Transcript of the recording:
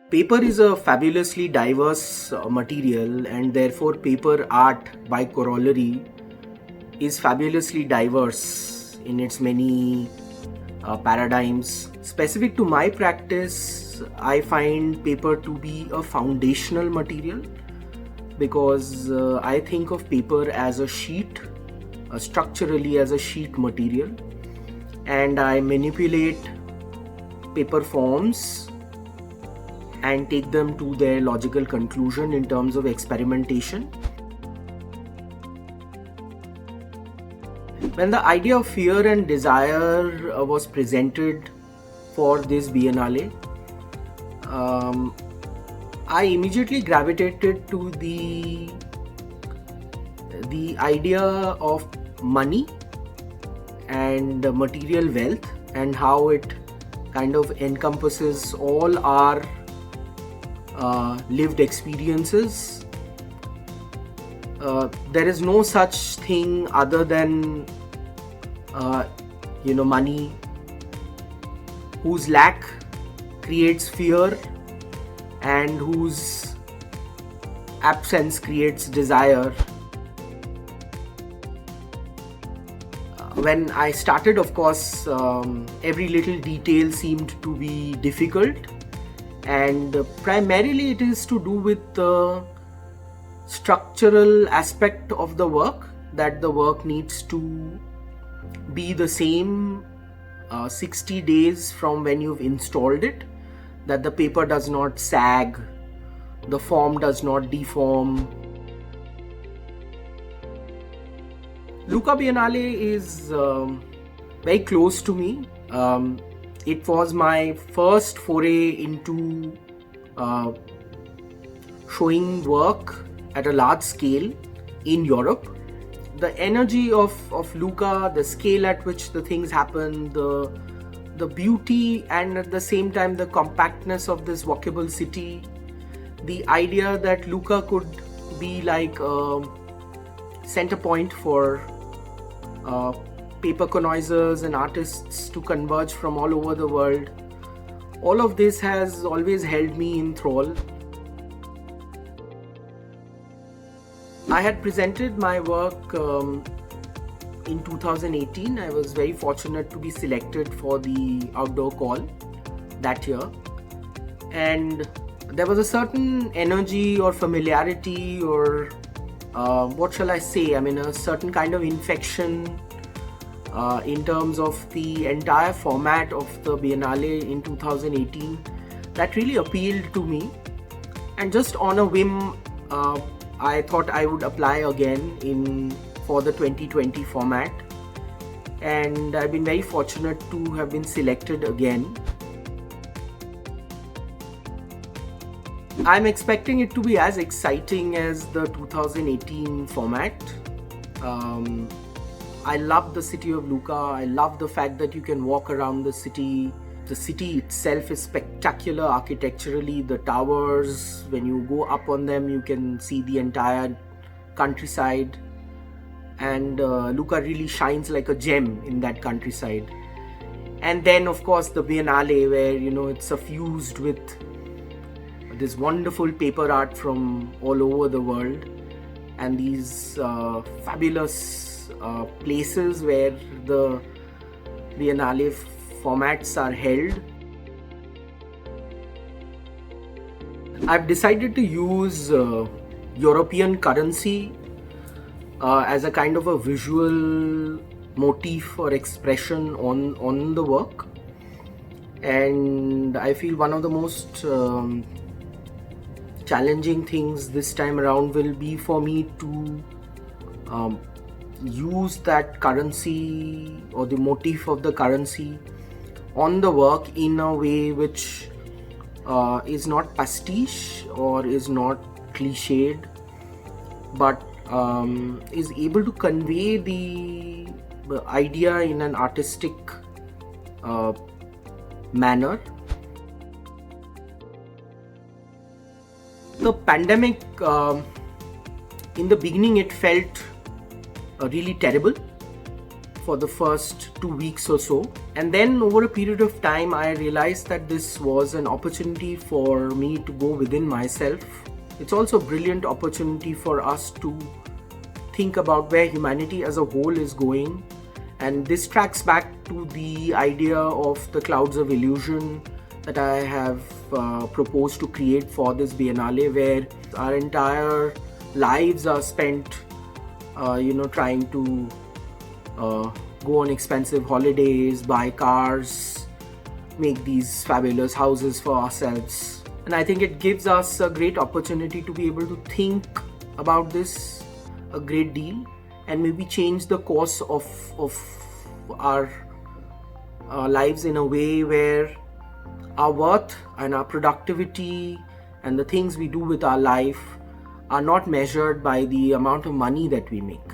Paper is a fabulously diverse material, and therefore paper art by corollary is fabulously diverse in its many paradigms. Specific to my practice, I find paper to be a foundational material because I think of paper as a sheet, structurally as a sheet material, and I manipulate paper forms and take them to their logical conclusion in terms of experimentation. When the idea of fear and desire was presented for this Biennale, I immediately gravitated to the idea of money and material wealth and how it kind of encompasses all our lived experiences. There is no such thing other than money, whose lack creates fear and whose absence creates desire. When I started, of course, every little detail seemed to be difficult, and primarily it is to do with the structural aspect of the work, that the work needs to be the same 60 days from when you've installed it, that the paper does not sag, the form does not deform. Lucca Biennale is very close to me. It was my first foray into showing work at a large scale in Europe. The energy of Lucca, the scale at which the things happen, the beauty and at the same time the compactness of this walkable city, the idea that Lucca could be like a center point for paper connoisseurs and artists to converge from all over the world. All of this has always held me in thrall. I had presented my work in 2018. I was very fortunate to be selected for the outdoor call that year. And there was a certain energy or familiarity or what shall I say? I mean, a certain kind of infection in terms of the entire format of the Biennale in 2018 that really appealed to me. And just on a whim, I thought I would apply again for the 2020 format, and I've been very fortunate to have been selected again. I'm expecting it to be as exciting as the 2018 format. I love the city of Lucca. I love the fact that you can walk around the city. The city itself is spectacular architecturally. The towers, when you go up on them, you can see the entire countryside. And Lucca really shines like a gem in that countryside. And then, of course, the Biennale, where, it's suffused with this wonderful paper art from all over the world, and these fabulous places where the Biennale formats are held. I've decided to use European currency as a kind of a visual motif or expression on the work, and I feel one of the most challenging things this time around will be for me to use that currency or the motif of the currency on the work in a way which is not pastiche or is not cliched, but is able to convey the idea in an artistic manner. The pandemic, in the beginning, it felt really terrible for the first 2 weeks or so. And then over a period of time, I realized that this was an opportunity for me to go within myself. It's also a brilliant opportunity for us to think about where humanity as a whole is going. And this tracks back to the idea of the Clouds of Illusion that I have proposed to create for this Biennale, where our entire lives are spent trying to go on expensive holidays, buy cars, make these fabulous houses for ourselves. And I think it gives us a great opportunity to be able to think about this a great deal and maybe change the course of our lives in a way where our worth and our productivity and the things we do with our life are not measured by the amount of money that we make.